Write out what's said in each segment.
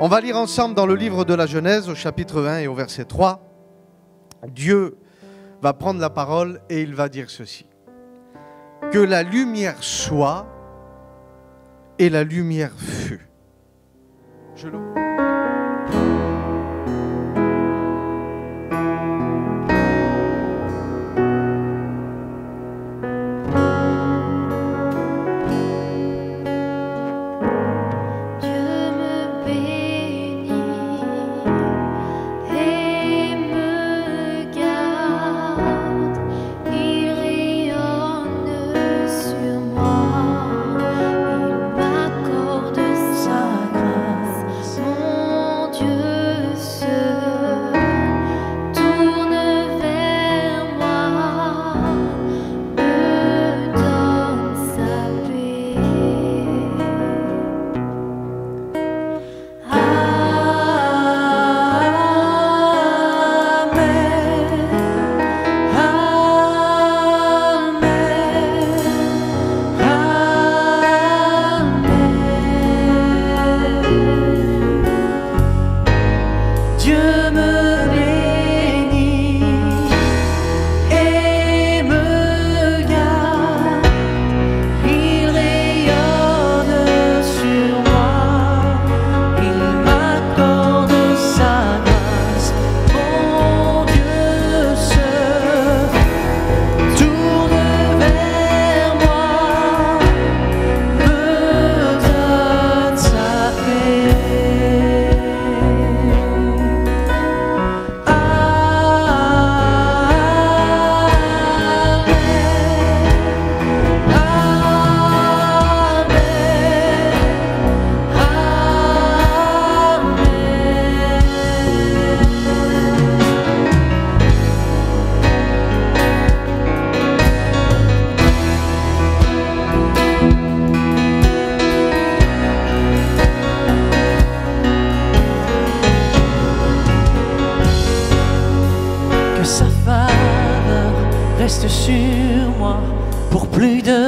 On va lire ensemble dans le livre de la Genèse au chapitre 1 et au verset 3. Dieu va prendre la parole et il va dire ceci. Que la lumière soit et la lumière fut. Je l'ouvre. Reste sur moi pour plus de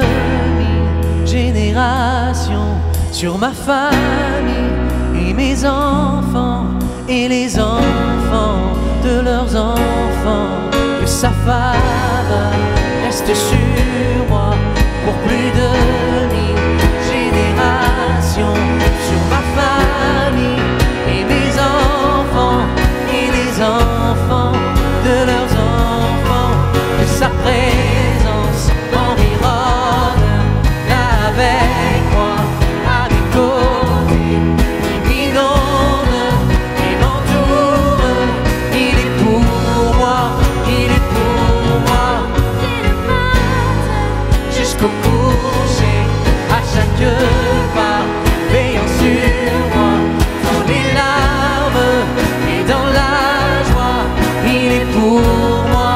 1000 générations, sur ma famille et mes enfants et les enfants de leurs enfants. Que sa faveur reste sur moi pour plus de 1000 générations, sur ma famille et mes enfants et les enfants de leurs enfants. Que sa présence m'environne avec moi, à mes côtés, il m'inonde et m'entoure. Il est pour moi, il est pour moi. Dès le matin jusqu'au coucher, à chaque pas, veillant sur moi, dans les larmes et dans la joie. Il est pour moi.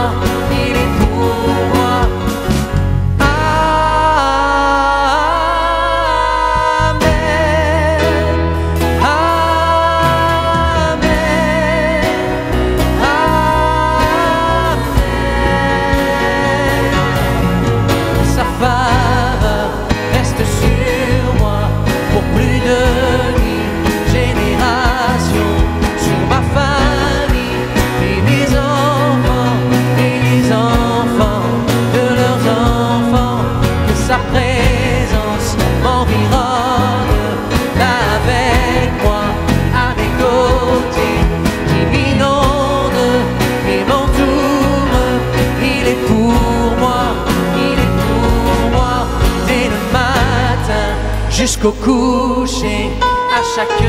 Jusqu'au coucher, à chaque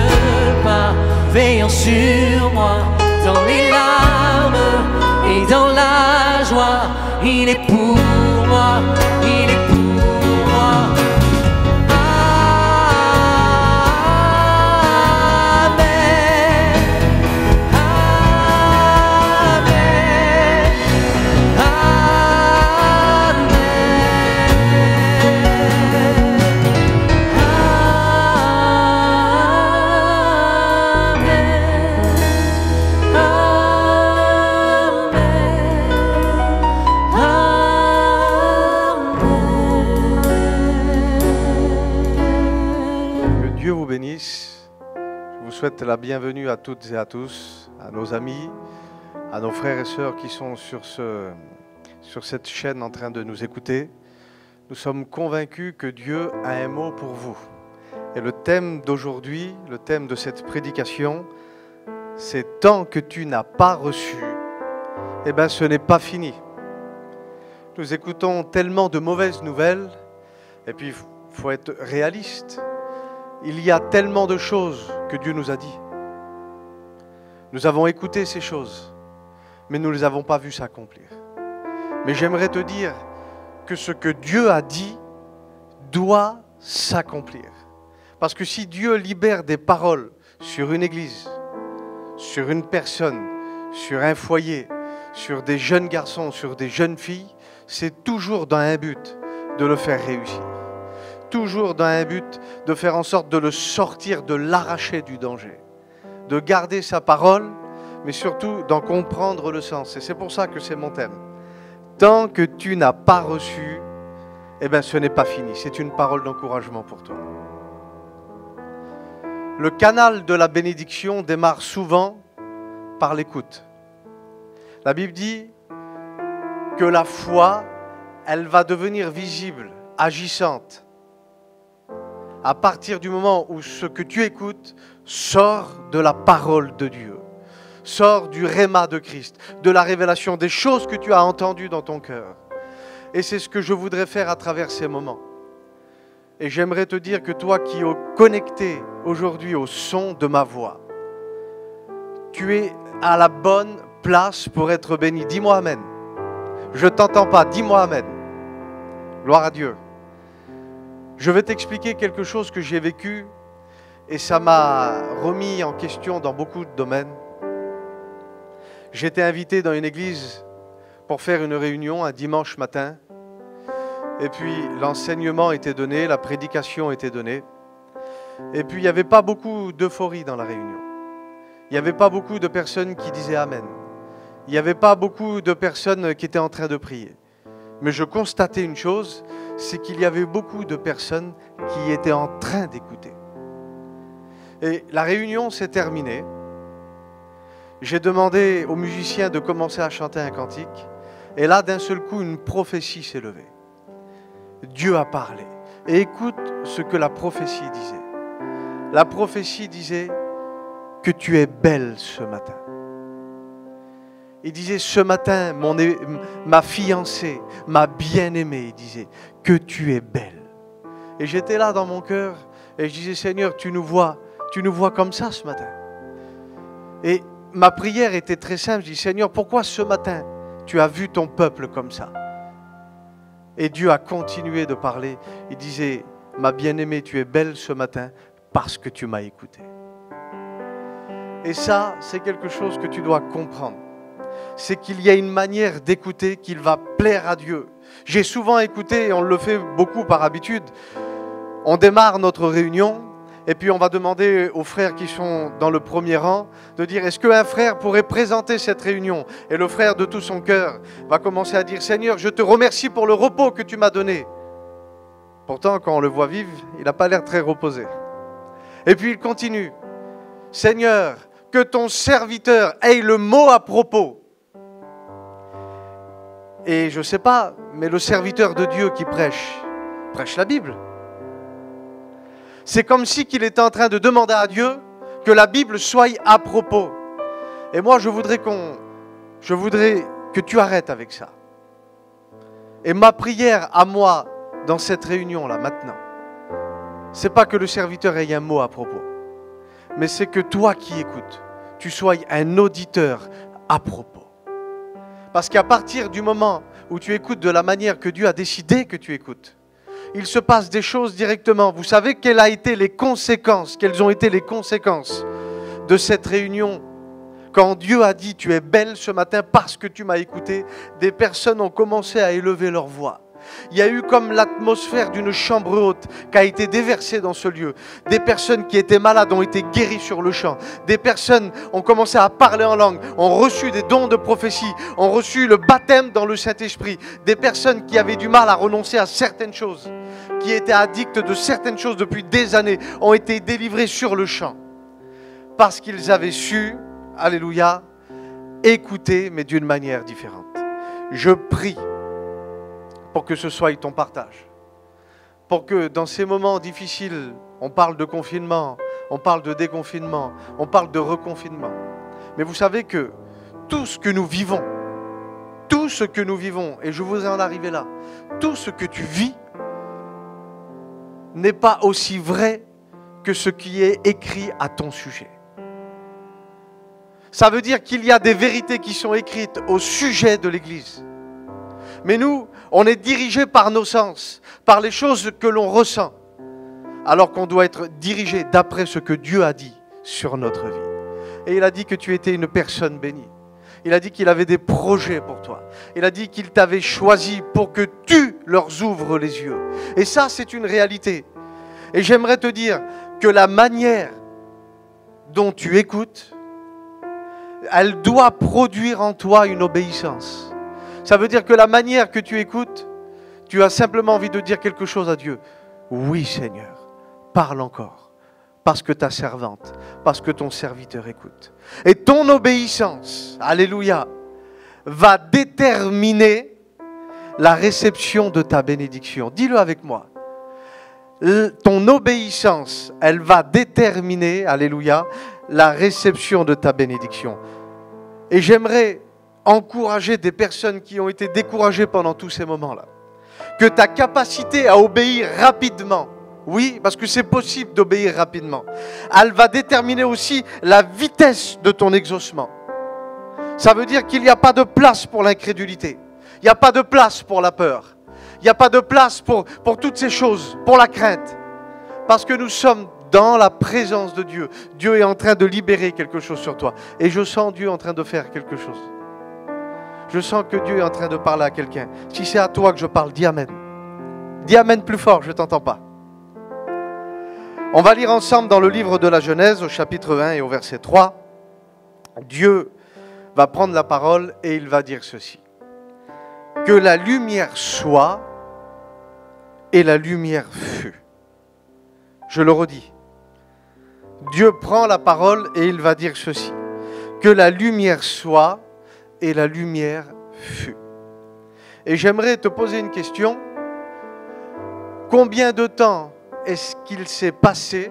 pas, veillant sur moi, dans les larmes et dans la joie. Il est pour moi, il est pour moi. souhaite la bienvenue à toutes et à tous, à nos amis, à nos frères et sœurs qui sont sur cette chaîne en train de nous écouter. Nous sommes convaincus que Dieu a un mot pour vous. Et le thème d'aujourd'hui, le thème de cette prédication, c'est « Tant que tu n'as pas reçu, eh bien ce n'est pas fini ». Nous écoutons tellement de mauvaises nouvelles, et puis il faut être réaliste. Il y a tellement de choses que Dieu nous a dit. Nous avons écouté ces choses, mais nous ne les avons pas vues s'accomplir. Mais j'aimerais te dire que ce que Dieu a dit doit s'accomplir. Parce que si Dieu libère des paroles sur une église, sur une personne, sur un foyer, sur des jeunes garçons, sur des jeunes filles, c'est toujours dans un but de le faire réussir. Toujours dans un but de faire en sorte de le sortir, de l'arracher du danger. De garder sa parole, mais surtout d'en comprendre le sens. Et c'est pour ça que c'est mon thème. Tant que tu n'as pas reçu, eh bien ce n'est pas fini. C'est une parole d'encouragement pour toi. Le canal de la bénédiction démarre souvent par l'écoute. La Bible dit que la foi, elle va devenir visible, agissante, à partir du moment où ce que tu écoutes sort de la parole de Dieu, sort du réma de Christ, de la révélation des choses que tu as entendues dans ton cœur. Et c'est ce que je voudrais faire à travers ces moments. Et j'aimerais te dire que toi qui es connecté aujourd'hui au son de ma voix, tu es à la bonne place pour être béni. Dis-moi Amen. Je ne t'entends pas, dis-moi Amen. Gloire à Dieu. Je vais t'expliquer quelque chose que j'ai vécu et ça m'a remis en question dans beaucoup de domaines. J'étais invité dans une église pour faire une réunion un dimanche matin. Et puis l'enseignement était donné, la prédication était donnée. Et puis il n'y avait pas beaucoup d'euphorie dans la réunion. Il n'y avait pas beaucoup de personnes qui disaient Amen. Il n'y avait pas beaucoup de personnes qui étaient en train de prier. Mais je constatais une chose, c'est qu'il y avait beaucoup de personnes qui étaient en train d'écouter. Et la réunion s'est terminée. J'ai demandé aux musiciens de commencer à chanter un cantique. Et là, d'un seul coup, une prophétie s'est levée. Dieu a parlé. Et écoute ce que la prophétie disait. La prophétie disait que tu es belle ce matin. Il disait ce matin, ma fiancée, ma bien-aimée, il disait que tu es belle. Et j'étais là dans mon cœur et je disais Seigneur, tu nous vois comme ça ce matin. Et ma prière était très simple, je dis Seigneur, pourquoi ce matin tu as vu ton peuple comme ça? Et Dieu a continué de parler. Il disait, ma bien-aimée, tu es belle ce matin parce que tu m'as écouté. Et ça, c'est quelque chose que tu dois comprendre. C'est qu'il y a une manière d'écouter qui va plaire à Dieu. J'ai souvent écouté, et on le fait beaucoup par habitude, on démarre notre réunion et puis on va demander aux frères qui sont dans le premier rang de dire est-ce qu'un frère pourrait présenter cette réunion? Et le frère de tout son cœur va commencer à dire Seigneur, je te remercie pour le repos que tu m'as donné. Pourtant, quand on le voit vivre, il n'a pas l'air très reposé. Et puis il continue Seigneur, que ton serviteur ait le mot à propos. Et je ne sais pas, mais le serviteur de Dieu qui prêche la Bible. C'est comme si qu'il était en train de demander à Dieu que la Bible soit à propos. Et moi, je voudrais que tu arrêtes avec ça. Et ma prière à moi, dans cette réunion-là, maintenant, c'est pas que le serviteur ait un mot à propos, mais c'est que toi qui écoutes, tu sois un auditeur à propos. Parce qu'à partir du moment où tu écoutes de la manière que Dieu a décidé que tu écoutes, il se passe des choses directement. Vous savez quelles ont été les conséquences de cette réunion? Quand Dieu a dit « Tu es belle ce matin parce que tu m'as écouté », des personnes ont commencé à élever leur voix. Il y a eu comme l'atmosphère d'une chambre haute qui a été déversée dans ce lieu. Des personnes qui étaient malades ont été guéries sur le champ. Des personnes ont commencé à parler en langue, ont reçu des dons de prophétie, ont reçu le baptême dans le Saint-Esprit. Des personnes qui avaient du mal à renoncer à certaines choses, qui étaient addictes de certaines choses depuis des années, ont été délivrées sur le champ. parce qu'ils avaient su, alléluia, écouter, mais d'une manière différente. Je prie pour que ce soit ton partage. Pour que dans ces moments difficiles, on parle de confinement, on parle de déconfinement, on parle de reconfinement. Mais vous savez que tout ce que nous vivons, et je voudrais en arriver là, tout ce que tu vis n'est pas aussi vrai que ce qui est écrit à ton sujet. Ça veut dire qu'il y a des vérités qui sont écrites au sujet de l'Église. Mais nous, on est dirigé par nos sens, par les choses que l'on ressent, alors qu'on doit être dirigé d'après ce que Dieu a dit sur notre vie. Et il a dit que tu étais une personne bénie. Il a dit qu'il avait des projets pour toi. Il a dit qu'il t'avait choisi pour que tu leur ouvres les yeux. Et ça, c'est une réalité. Et j'aimerais te dire que la manière dont tu écoutes, elle doit produire en toi une obéissance. Ça veut dire que la manière que tu écoutes, tu as simplement envie de dire quelque chose à Dieu. Oui, Seigneur, parle encore. Parce que ta servante, parce que ton serviteur écoute. Et ton obéissance, alléluia, va déterminer la réception de ta bénédiction. Dis-le avec moi. Ton obéissance, elle va déterminer, alléluia, la réception de ta bénédiction. Et j'aimerais encourager des personnes qui ont été découragées pendant tous ces moments-là. Que ta capacité à obéir rapidement, oui, parce que c'est possible d'obéir rapidement, elle va déterminer aussi la vitesse de ton exaucement. Ça veut dire qu'il n'y a pas de place pour l'incrédulité. Il n'y a pas de place pour la peur. Il n'y a pas de place pour toutes ces choses, pour la crainte. Parce que nous sommes dans la présence de Dieu. Dieu est en train de libérer quelque chose sur toi. Et je sens Dieu en train de faire quelque chose. Je sens que Dieu est en train de parler à quelqu'un. Si c'est à toi que je parle, dis Amen. Dis Amen plus fort, je ne t'entends pas. On va lire ensemble dans le livre de la Genèse, au chapitre 1 et au verset 3. Dieu va prendre la parole et il va dire ceci. Que la lumière soit et la lumière fut. Je le redis. Dieu prend la parole et il va dire ceci. Que la lumière soit et la lumière fut. Et j'aimerais te poser une question. Combien de temps est-ce qu'il s'est passé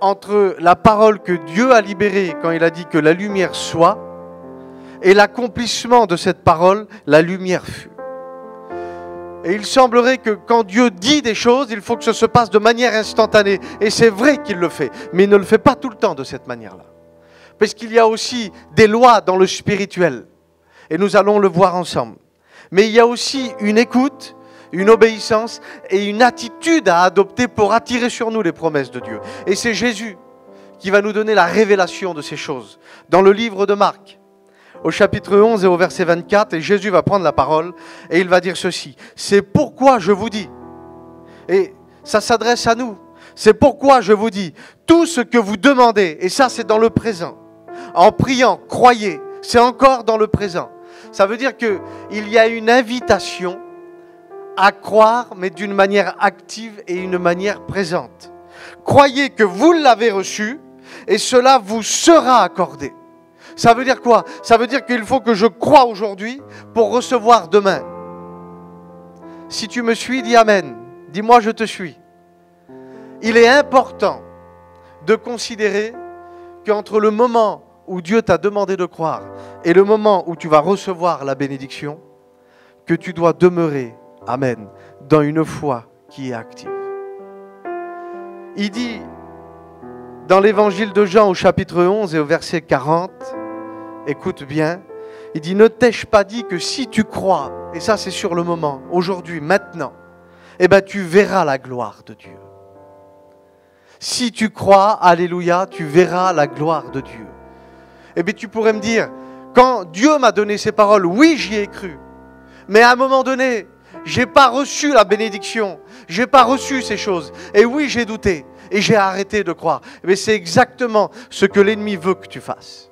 entre la parole que Dieu a libérée quand il a dit que la lumière soit et l'accomplissement de cette parole, la lumière fut? Et il semblerait que quand Dieu dit des choses, il faut que ça se passe de manière instantanée. Et c'est vrai qu'il le fait, mais il ne le fait pas tout le temps de cette manière-là. Parce qu'il y a aussi des lois dans le spirituel. Et nous allons le voir ensemble. Mais il y a aussi une écoute, une obéissance et une attitude à adopter pour attirer sur nous les promesses de Dieu. Et c'est Jésus qui va nous donner la révélation de ces choses. Dans le livre de Marc, au chapitre 11 et au verset 24, et Jésus va prendre la parole et il va dire ceci. C'est pourquoi je vous dis, et ça s'adresse à nous, c'est pourquoi je vous dis, tout ce que vous demandez, et ça c'est dans le présent, en priant, croyez, c'est encore dans le présent. Ça veut dire qu'il y a une invitation à croire, mais d'une manière active et une manière présente. Croyez que vous l'avez reçu et cela vous sera accordé. Ça veut dire quoi? Ça veut dire qu'il faut que je croie aujourd'hui pour recevoir demain. Si tu me suis, dis Amen. Dis-moi je te suis. Il est important de considérer qu'entre le moment où Dieu t'a demandé de croire et le moment où tu vas recevoir la bénédiction, que tu dois demeurer, Amen, dans une foi qui est active. Il dit dans l'évangile de Jean au chapitre 11 et au verset 40, écoute bien, il dit, ne t'ai-je pas dit que si tu crois, et ça c'est sur le moment, aujourd'hui, maintenant, eh bien tu verras la gloire de Dieu. Si tu crois, alléluia, tu verras la gloire de Dieu. Eh bien tu pourrais me dire, quand Dieu m'a donné ces paroles, oui j'y ai cru, mais à un moment donné, je n'ai pas reçu la bénédiction, je n'ai pas reçu ces choses, et oui j'ai douté, et j'ai arrêté de croire. Mais c'est exactement ce que l'ennemi veut que tu fasses.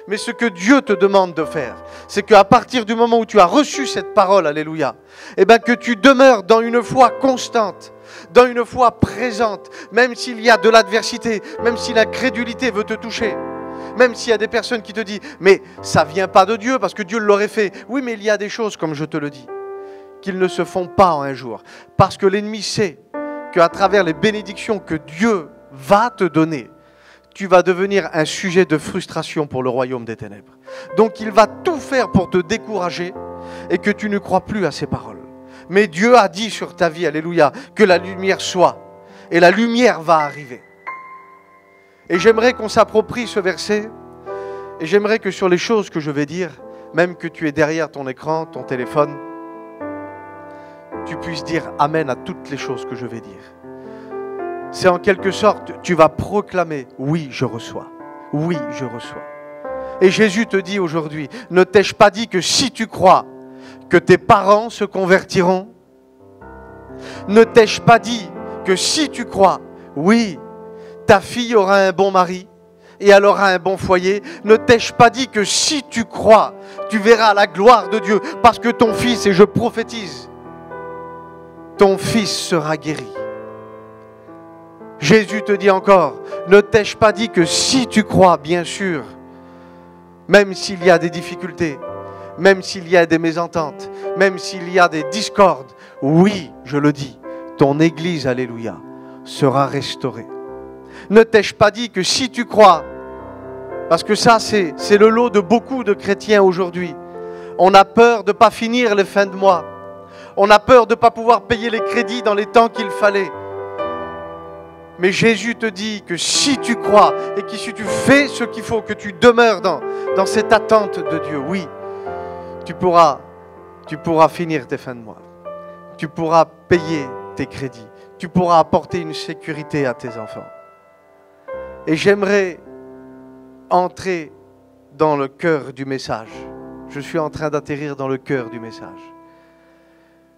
Mais ce que Dieu te demande de faire, c'est qu'à partir du moment où tu as reçu cette parole, alléluia, eh bien que tu demeures dans une foi constante, dans une foi présente, même s'il y a de l'adversité, même si l'incrédulité veut te toucher. Même s'il y a des personnes qui te disent « mais ça ne vient pas de Dieu parce que Dieu l'aurait fait ». Oui, mais il y a des choses, comme je te le dis, qu'ils ne se font pas en un jour. Parce que l'ennemi sait qu'à travers les bénédictions que Dieu va te donner, tu vas devenir un sujet de frustration pour le royaume des ténèbres. Donc il va tout faire pour te décourager et que tu ne crois plus à ses paroles. Mais Dieu a dit sur ta vie, alléluia, que la lumière soit. Et la lumière va arriver. Et j'aimerais qu'on s'approprie ce verset. Et j'aimerais que sur les choses que je vais dire, même que tu es derrière ton écran, ton téléphone, tu puisses dire Amen à toutes les choses que je vais dire. C'est en quelque sorte, tu vas proclamer, oui, je reçois. Oui, je reçois. Et Jésus te dit aujourd'hui, ne t'ai-je pas dit que si tu crois que tes parents se convertiront? Ne t'ai-je pas dit que si tu crois, oui, ta fille aura un bon mari et elle aura un bon foyer? Ne t'ai-je pas dit que si tu crois, tu verras la gloire de Dieu parce que ton fils, et je prophétise, ton fils sera guéri. Jésus te dit encore, ne t'ai-je pas dit que si tu crois, bien sûr, même s'il y a des difficultés, même s'il y a des mésententes, même s'il y a des discordes, oui, je le dis, ton église, alléluia, sera restaurée. Ne t'ai-je pas dit que si tu crois, parce que ça c'est le lot de beaucoup de chrétiens aujourd'hui, on a peur de ne pas finir les fins de mois, on a peur de ne pas pouvoir payer les crédits dans les temps qu'il fallait. Mais Jésus te dit que si tu crois et que si tu fais ce qu'il faut, que tu demeures dans cette attente de Dieu, oui, tu pourras finir tes fins de mois. Tu pourras payer tes crédits. Tu pourras apporter une sécurité à tes enfants. Et j'aimerais entrer dans le cœur du message. Je suis en train d'atterrir dans le cœur du message.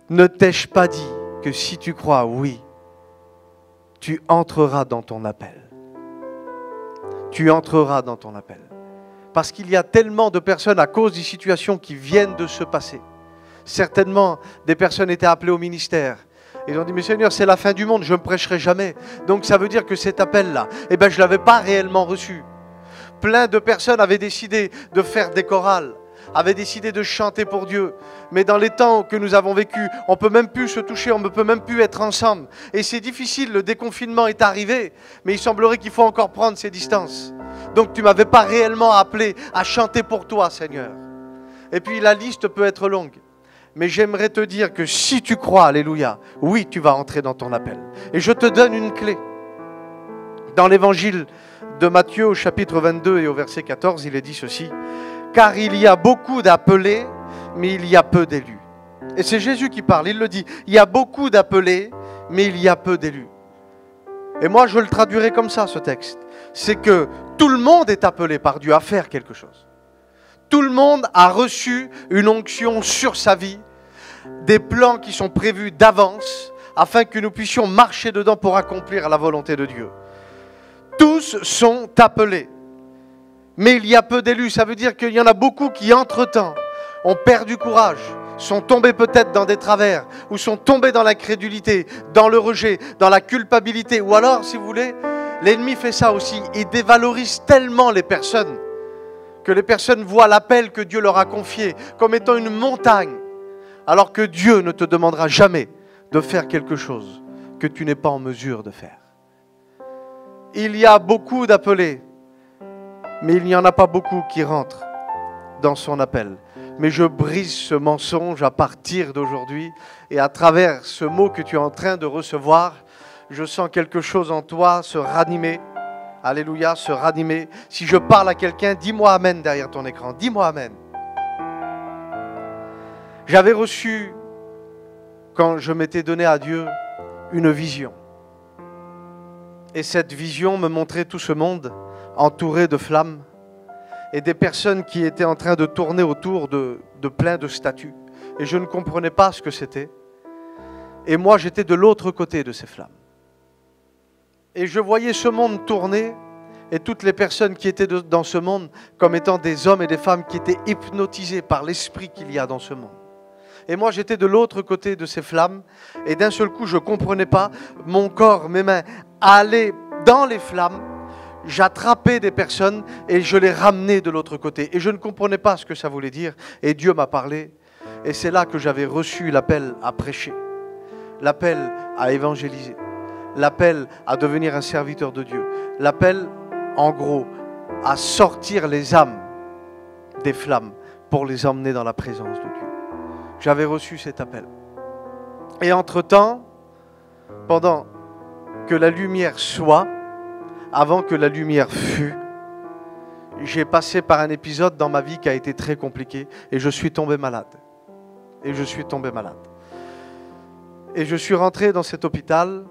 Ne t'ai-je pas dit que si tu crois, oui, tu entreras dans ton appel. Tu entreras dans ton appel. Parce qu'il y a tellement de personnes à cause des situations qui viennent de se passer. Certainement, des personnes étaient appelées au ministère. Ils ont dit, mais Seigneur, c'est la fin du monde, je ne prêcherai jamais. Donc ça veut dire que cet appel-là, je ne l'avais pas réellement reçu. Plein de personnes avaient décidé de faire des chorales, avaient décidé de chanter pour Dieu. Mais dans les temps que nous avons vécus, on ne peut même plus se toucher, on ne peut même plus être ensemble. Et c'est difficile, le déconfinement est arrivé, mais il semblerait qu'il faut encore prendre ses distances. Donc tu ne m'avais pas réellement appelé à chanter pour toi, Seigneur. Et puis la liste peut être longue. Mais j'aimerais te dire que si tu crois, alléluia, oui, tu vas entrer dans ton appel. Et je te donne une clé. Dans l'évangile de Matthieu, au chapitre 22 et au verset 14, il est dit ceci. Car il y a beaucoup d'appelés, mais il y a peu d'élus. Et c'est Jésus qui parle, il le dit. Il y a beaucoup d'appelés, mais il y a peu d'élus. Et moi, je le traduirai comme ça, ce texte. C'est que tout le monde est appelé par Dieu à faire quelque chose. Tout le monde a reçu une onction sur sa vie, des plans qui sont prévus d'avance, afin que nous puissions marcher dedans pour accomplir la volonté de Dieu. Tous sont appelés. Mais il y a peu d'élus, ça veut dire qu'il y en a beaucoup qui, entre-temps, ont perdu courage, sont tombés peut-être dans des travers, ou sont tombés dans l'incrédulité, dans le rejet, dans la culpabilité, ou alors, si vous voulez, l'ennemi fait ça aussi, il dévalorise tellement les personnes, que les personnes voient l'appel que Dieu leur a confié comme étant une montagne, alors que Dieu ne te demandera jamais de faire quelque chose que tu n'es pas en mesure de faire. Il y a beaucoup d'appelés, mais il n'y en a pas beaucoup qui rentrent dans son appel. Mais je brise ce mensonge à partir d'aujourd'hui, et à travers ce mot que tu es en train de recevoir, je sens quelque chose en toi se ranimer. Alléluia, se ranimer. Si je parle à quelqu'un, dis-moi Amen derrière ton écran. Dis-moi Amen. J'avais reçu, quand je m'étais donné à Dieu, une vision. Et cette vision me montrait tout ce monde entouré de flammes et des personnes qui étaient en train de tourner autour de plein de statues. Et je ne comprenais pas ce que c'était. Et moi, j'étais de l'autre côté de ces flammes. Et je voyais ce monde tourner et toutes les personnes qui étaient dans ce monde comme étant des hommes et des femmes qui étaient hypnotisés par l'esprit qu'il y a dans ce monde. Et moi, j'étais de l'autre côté de ces flammes. Et d'un seul coup, je ne comprenais pas. Mon corps, mes mains allaient dans les flammes. J'attrapais des personnes et je les ramenais de l'autre côté. Et je ne comprenais pas ce que ça voulait dire. Et Dieu m'a parlé. Et c'est là que j'avais reçu l'appel à prêcher, l'appel à évangéliser, l'appel à devenir un serviteur de Dieu, l'appel, en gros, à sortir les âmes des flammes pour les emmener dans la présence de Dieu. J'avais reçu cet appel. Et entre-temps, pendant que la lumière soit, avant que la lumière fût, j'ai passé par un épisode dans ma vie qui a été très compliqué et je suis tombé malade. Et je suis rentré dans cet hôpital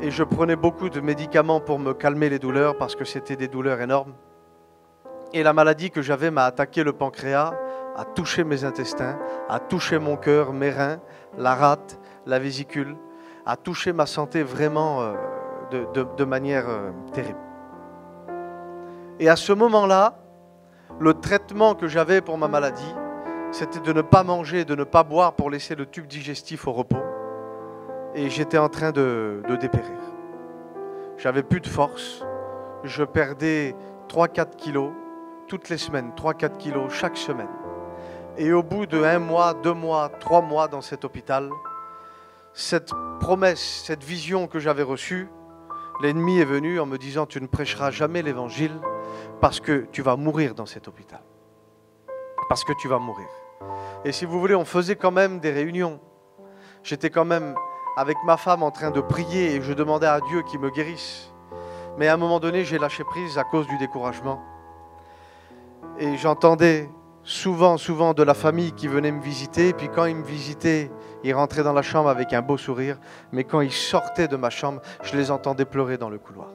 et je prenais beaucoup de médicaments pour me calmer les douleurs parce que c'était des douleurs énormes. Et la maladie que j'avais m'a attaqué le pancréas, a touché mes intestins, a touché mon cœur, mes reins, la rate, la vésicule, a touché ma santé vraiment de manière terrible. Et à ce moment-là, le traitement que j'avais pour ma maladie, c'était de ne pas manger, de ne pas boire pour laisser le tube digestif au repos. Et j'étais en train de dépérir. J'avais plus de force. Je perdais 3-4 kilos toutes les semaines, 3-4 kilos chaque semaine. Et au bout de 1 mois, 2 mois, 3 mois dans cet hôpital, cette promesse, cette vision que j'avais reçue, l'ennemi est venu en me disant « Tu ne prêcheras jamais l'évangile parce que tu vas mourir dans cet hôpital. Parce que tu vas mourir. » Et si vous voulez, on faisait quand même des réunions. J'étais quand même avec ma femme en train de prier et je demandais à Dieu qu'il me guérisse. Mais à un moment donné, j'ai lâché prise à cause du découragement. Et j'entendais souvent de la famille qui venait me visiter. Et puis quand ils me visitaient, ils rentraient dans la chambre avec un beau sourire. Mais quand ils sortaient de ma chambre, je les entendais pleurer dans le couloir.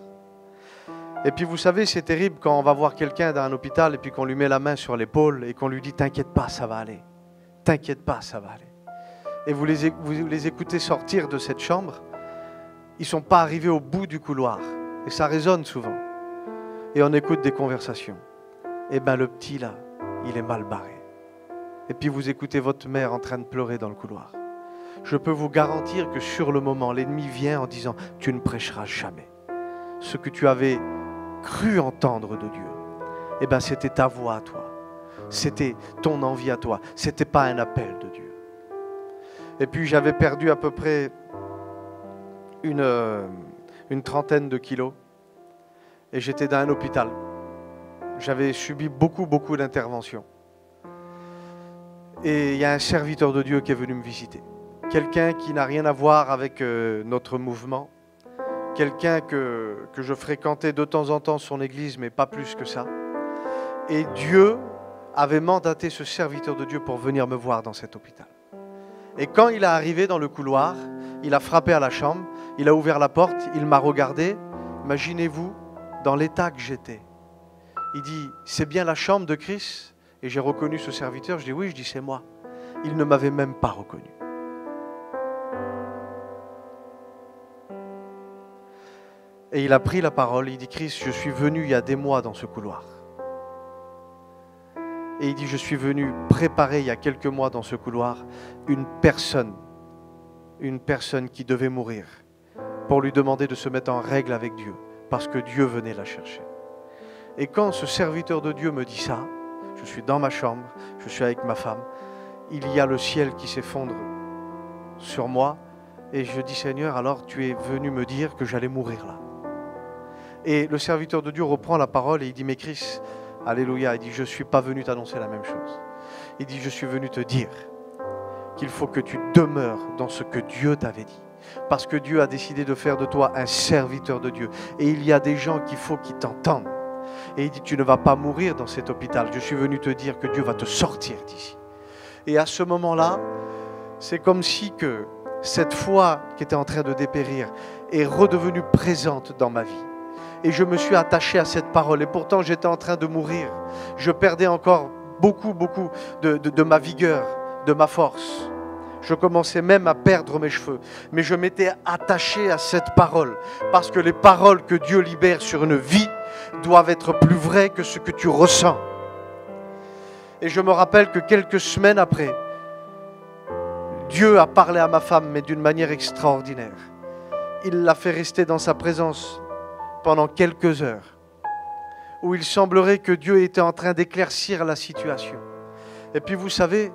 Et puis vous savez, c'est terrible quand on va voir quelqu'un dans un hôpital et puis qu'on lui met la main sur l'épaule et qu'on lui dit « T'inquiète pas, ça va aller. T'inquiète pas, ça va aller. » Et vous les écoutez sortir de cette chambre, ils ne sont pas arrivés au bout du couloir. Et ça résonne souvent. Et on écoute des conversations. Et bien le petit là, il est mal barré. Et puis vous écoutez votre mère en train de pleurer dans le couloir. Je peux vous garantir que sur le moment, l'ennemi vient en disant « Tu ne prêcheras jamais. Ce que tu avais cru entendre de Dieu, eh bien c'était ta voix à toi. C'était ton envie à toi. Ce n'était pas un appel de Dieu. » Et puis j'avais perdu à peu près une 30aine de kilos. Et j'étais dans un hôpital. J'avais subi beaucoup d'interventions. Et il y a un serviteur de Dieu qui est venu me visiter. Quelqu'un qui n'a rien à voir avec notre mouvement. Quelqu'un que je fréquentais de temps en temps son église, mais pas plus que ça. Et Dieu avait mandaté ce serviteur de Dieu pour venir me voir dans cet hôpital. Et quand il est arrivé dans le couloir, il a frappé à la chambre, il a ouvert la porte, il m'a regardé. Imaginez-vous dans l'état que j'étais. Il dit, c'est bien la chambre de Chris? Et j'ai reconnu ce serviteur, je dis oui, c'est moi. Il ne m'avait même pas reconnu. Et il a pris la parole, il dit, Chris, je suis venu il y a des mois dans ce couloir. Et il dit, je suis venu préparer il y a quelques mois dans ce couloir une personne qui devait mourir pour lui demander de se mettre en règle avec Dieu, parce que Dieu venait la chercher. Et quand ce serviteur de Dieu me dit ça, je suis dans ma chambre, je suis avec ma femme, il y a le ciel qui s'effondre sur moi, et je dis, Seigneur, alors tu es venu me dire que j'allais mourir là. Et le serviteur de Dieu reprend la parole et il dit, mais Chris, alléluia, il dit, je ne suis pas venu t'annoncer la même chose. Il dit, je suis venu te dire qu'il faut que tu demeures dans ce que Dieu t'avait dit. Parce que Dieu a décidé de faire de toi un serviteur de Dieu. Et il y a des gens qu'il faut qu'ils t'entendent. Et il dit, tu ne vas pas mourir dans cet hôpital. Je suis venu te dire que Dieu va te sortir d'ici. Et à ce moment-là, c'est comme si que cette foi qui était en train de dépérir est redevenue présente dans ma vie. Et je me suis attaché à cette parole. Et pourtant, j'étais en train de mourir. Je perdais encore beaucoup de ma vigueur, de ma force. Je commençais même à perdre mes cheveux. Mais je m'étais attaché à cette parole. Parce que les paroles que Dieu libère sur une vie doivent être plus vraies que ce que tu ressens. Et je me rappelle que quelques semaines après, Dieu a parlé à ma femme, mais d'une manière extraordinaire. Il l'a fait rester dans sa présence pendant quelques heures, où il semblerait que Dieu était en train d'éclaircir la situation. Et puis vous savez,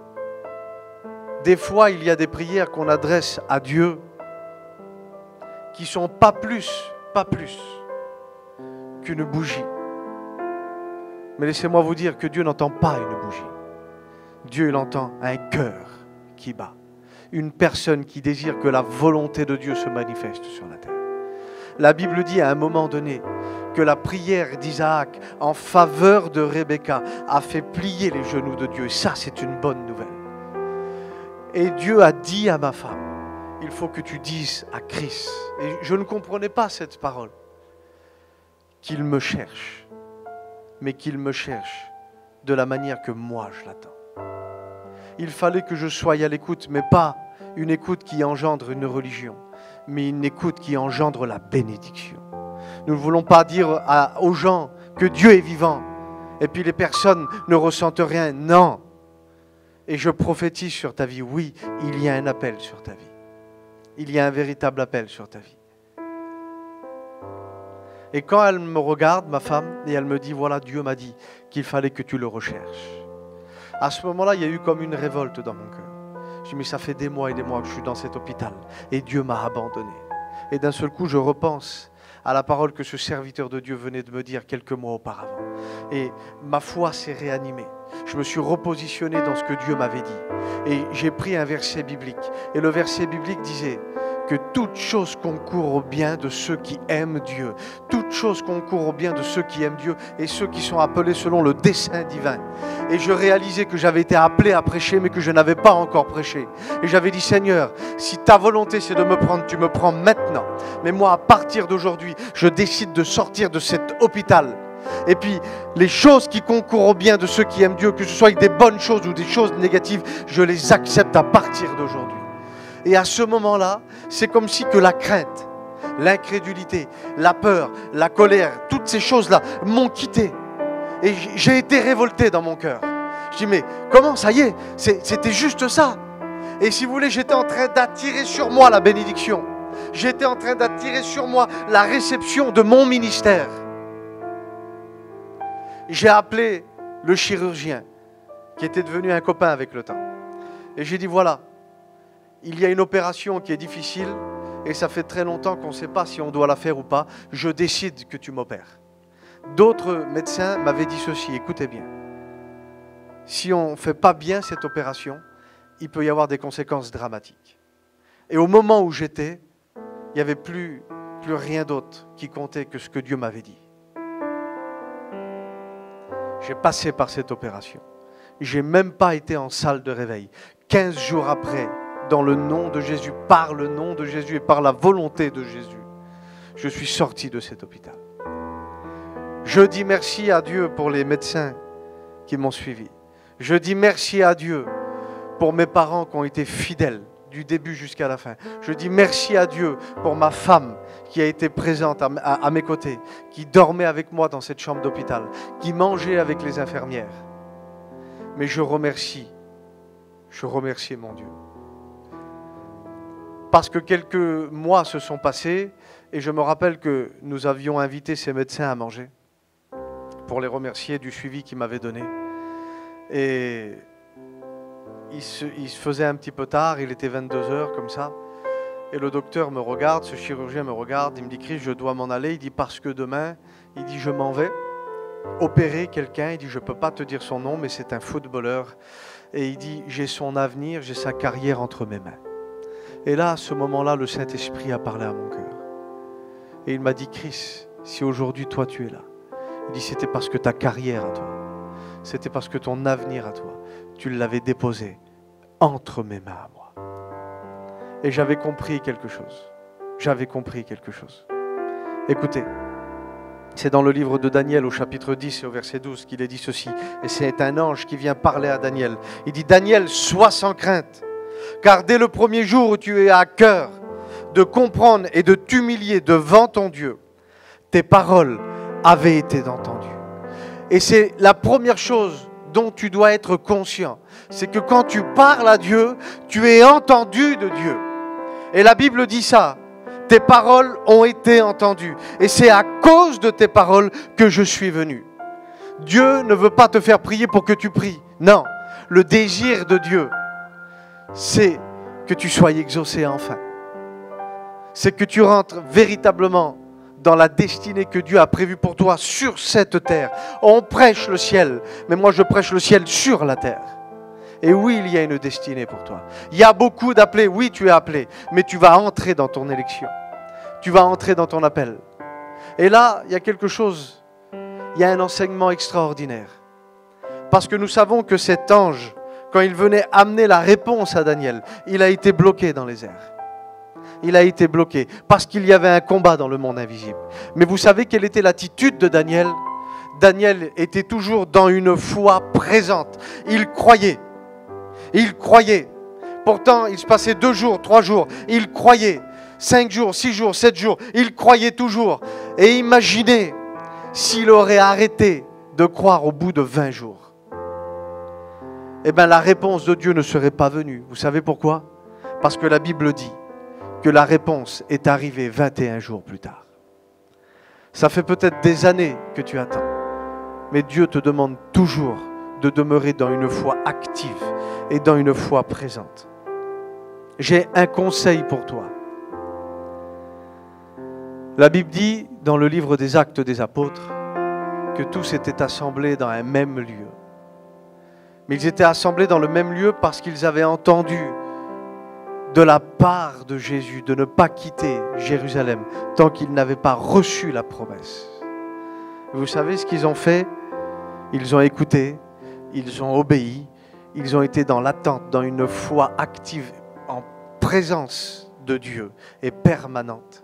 des fois il y a des prières qu'on adresse à Dieu qui ne sont pas plus qu'une bougie. Mais laissez-moi vous dire que Dieu n'entend pas une bougie. Dieu, il entend un cœur qui bat. Une personne qui désire que la volonté de Dieu se manifeste sur la terre. La Bible dit à un moment donné que la prière d'Isaac en faveur de Rebecca a fait plier les genoux de Dieu. Et ça, c'est une bonne nouvelle. Et Dieu a dit à ma femme, il faut que tu dises à Chris, et je ne comprenais pas cette parole, qu'il me cherche, mais qu'il me cherche de la manière que moi je l'attends. Il fallait que je sois à l'écoute, mais pas une écoute qui engendre une religion, mais une écoute qui engendre la bénédiction. Nous ne voulons pas dire aux gens que Dieu est vivant, et puis les personnes ne ressentent rien. Non. Et je prophétise sur ta vie, oui, il y a un appel sur ta vie. Il y a un véritable appel sur ta vie. Et quand elle me regarde, ma femme, et elle me dit, voilà, Dieu m'a dit qu'il fallait que tu le recherches. À ce moment-là, il y a eu comme une révolte dans mon cœur. Je dis, mais ça fait des mois et des mois que je suis dans cet hôpital et Dieu m'a abandonné. Et d'un seul coup, je repense à la parole que ce serviteur de Dieu venait de me dire quelques mois auparavant. Et ma foi s'est réanimée. Je me suis repositionné dans ce que Dieu m'avait dit. Et j'ai pris un verset biblique. Et le verset biblique disait que toute chose concourt au bien de ceux qui aiment Dieu. Toute chose concourt au bien de ceux qui aiment Dieu et ceux qui sont appelés selon le dessein divin. Et je réalisais que j'avais été appelé à prêcher, mais que je n'avais pas encore prêché. Et j'avais dit, Seigneur, si ta volonté c'est de me prendre, tu me prends maintenant. Mais moi, à partir d'aujourd'hui, je décide de sortir de cet hôpital. Et puis, les choses qui concourent au bien de ceux qui aiment Dieu, que ce soit des bonnes choses ou des choses négatives, je les accepte à partir d'aujourd'hui. Et à ce moment-là, c'est comme si que la crainte, l'incrédulité, la peur, la colère, toutes ces choses-là m'ont quitté. Et j'ai été révolté dans mon cœur. Je dis, mais comment, ça y est, c'était juste ça. Et si vous voulez, j'étais en train d'attirer sur moi la bénédiction. J'étais en train d'attirer sur moi la réception de mon ministère. J'ai appelé le chirurgien, qui était devenu un copain avec le temps. Et j'ai dit, voilà, il y a une opération qui est difficile et ça fait très longtemps qu'on ne sait pas si on doit la faire ou pas. Je décide que tu m'opères. D'autres médecins m'avaient dit ceci, écoutez bien. Si on ne fait pas bien cette opération, il peut y avoir des conséquences dramatiques. Et au moment où j'étais, il n'y avait plus rien d'autre qui comptait que ce que Dieu m'avait dit. J'ai passé par cette opération. Je n'ai même pas été en salle de réveil. 15 jours après, dans le nom de Jésus, par le nom de Jésus et par la volonté de Jésus, je suis sorti de cet hôpital. Je dis merci à Dieu pour les médecins qui m'ont suivi. Je dis merci à Dieu pour mes parents qui ont été fidèles du début jusqu'à la fin. Je dis merci à Dieu pour ma femme qui a été présente à mes côtés, qui dormait avec moi dans cette chambre d'hôpital, qui mangeait avec les infirmières. Mais je remercie mon Dieu. Parce que quelques mois se sont passés et je me rappelle que nous avions invité ces médecins à manger pour les remercier du suivi qu'ils m'avaient donné. Et il se faisait un petit peu tard, il était 22h comme ça. Et le docteur me regarde, ce chirurgien me regarde, il me dit, Chris, je dois m'en aller. Il dit, parce que demain, il dit, je m'en vais opérer quelqu'un. Il dit, je ne peux pas te dire son nom, mais c'est un footballeur. Et il dit, j'ai son avenir, j'ai sa carrière entre mes mains. Et là, à ce moment-là, le Saint-Esprit a parlé à mon cœur. Et il m'a dit, Chris, si aujourd'hui, toi, tu es là, il dit, c'était parce que ta carrière à toi, c'était parce que ton avenir à toi, tu l'avais déposé entre mes mains à moi. Et j'avais compris quelque chose. J'avais compris quelque chose. Écoutez, c'est dans le livre de Daniel au chapitre 10 et au verset 12 qu'il est dit ceci. Et c'est un ange qui vient parler à Daniel. Il dit, Daniel, sois sans crainte, car dès le premier jour où tu es à cœur de comprendre et de t'humilier devant ton Dieu, tes paroles avaient été entendues. Et c'est la première chose dont tu dois être conscient, c'est que quand tu parles à Dieu, tu es entendu de Dieu. Et la Bible dit ça. Tes paroles ont été entendues. Et c'est à cause de tes paroles que je suis venu. Dieu ne veut pas te faire prier pour que tu pries. Non. Le désir de Dieu, c'est que tu sois exaucé enfin. C'est que tu rentres véritablement dans la destinée que Dieu a prévue pour toi sur cette terre. On prêche le ciel, mais moi je prêche le ciel sur la terre. Et oui, il y a une destinée pour toi. Il y a beaucoup d'appelés, oui tu es appelé, mais tu vas entrer dans ton élection. Tu vas entrer dans ton appel. Et là, il y a quelque chose, il y a un enseignement extraordinaire. Parce que nous savons que cet ange, quand il venait amener la réponse à Daniel, il a été bloqué dans les airs. Il a été bloqué parce qu'il y avait un combat dans le monde invisible. Mais vous savez quelle était l'attitude de Daniel? Daniel était toujours dans une foi présente. Il croyait. Il croyait. Pourtant, il se passait 2 jours, 3 jours. Il croyait. 5 jours, 6 jours, 7 jours. Il croyait toujours. Et imaginez s'il aurait arrêté de croire au bout de 20 jours. Eh bien, la réponse de Dieu ne serait pas venue. Vous savez pourquoi? Parce que la Bible dit que la réponse est arrivée 21 jours plus tard. Ça fait peut-être des années que tu attends, mais Dieu te demande toujours de demeurer dans une foi active et dans une foi présente. J'ai un conseil pour toi. La Bible dit dans le livre des Actes des Apôtres que tous étaient assemblés dans un même lieu. Mais ils étaient assemblés dans le même lieu parce qu'ils avaient entendu de la part de Jésus de ne pas quitter Jérusalem tant qu'ils n'avaient pas reçu la promesse. Vous savez ce qu'ils ont fait? Ils ont écouté, ils ont obéi, ils ont été dans l'attente, dans une foi active, en présence de Dieu et permanente.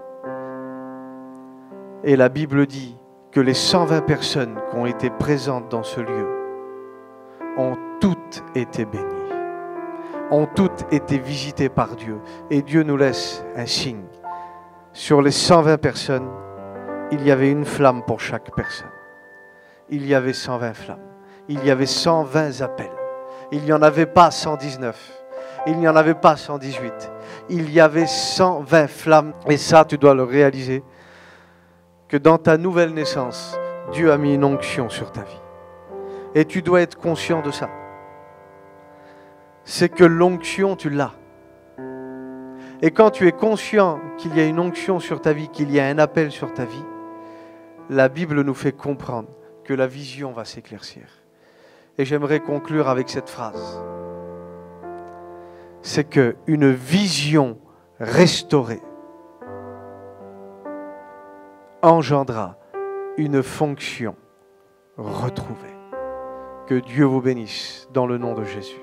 Et la Bible dit que les 120 personnes qui ont été présentes dans ce lieu ont toutes été bénies, ont toutes été visitées par Dieu. Et Dieu nous laisse un signe. Sur les 120 personnes, il y avait une flamme pour chaque personne. Il y avait 120 flammes. Il y avait 120 appels. Il n'y en avait pas 119. Il n'y en avait pas 118. Il y avait 120 flammes. Et ça, tu dois le réaliser, que dans ta nouvelle naissance, Dieu a mis une onction sur ta vie. Et tu dois être conscient de ça. C'est que l'onction, tu l'as. Et quand tu es conscient qu'il y a une onction sur ta vie, qu'il y a un appel sur ta vie, la Bible nous fait comprendre que la vision va s'éclaircir. Et j'aimerais conclure avec cette phrase. C'est qu'une vision restaurée engendra une fonction retrouvée. Que Dieu vous bénisse dans le nom de Jésus.